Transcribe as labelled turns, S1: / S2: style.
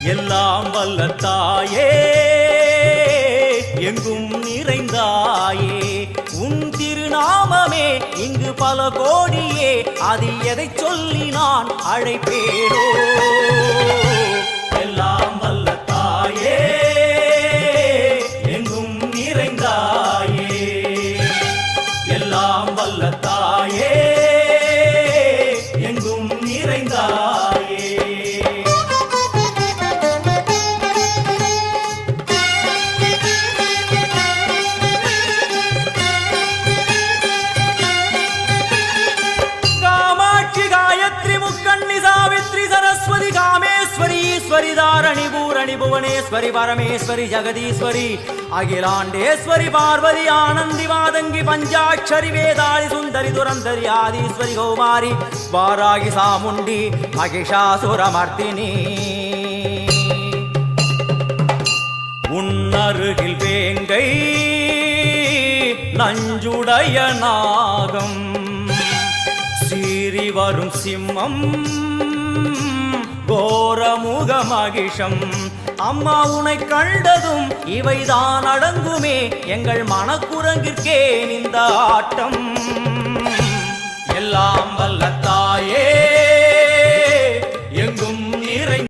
S1: எல்லாம் வல்ல தாயே எங்கும் நிறைந்தாயே உன் திருநாமமே இங்கு பல கோடியே அது எதை சொல்லி நான் அழைப்பேனோ எல்லாம் வல்ல தாயே எங்கும் நிறைந்தாயே எல்லாம் வல்ல தாயே எங்கும் நிறைந்தாயே कामेश्वरी दारणि भूरणि भुवनेश्वरी परमेश्वरी जगदीश्वरी अखिलांडेश्वरी पार्वती आनंदी मादंगी पंचाक्षरी वेदाली सुंदरी दुरंधरी आदिश्वरी कौमारी वारागी सामुंडी महिषासुरमर्दिनी उन्नरुगिल वेंगै नंजुडय नागम सीरी वरुम सिम्मम கோரமுக மகிஷம் அம்மா உன்னை கண்டதும் இவைதான் அடங்குமே எங்கள் மனக்குரங்கிற்கே இந்த ஆட்டம்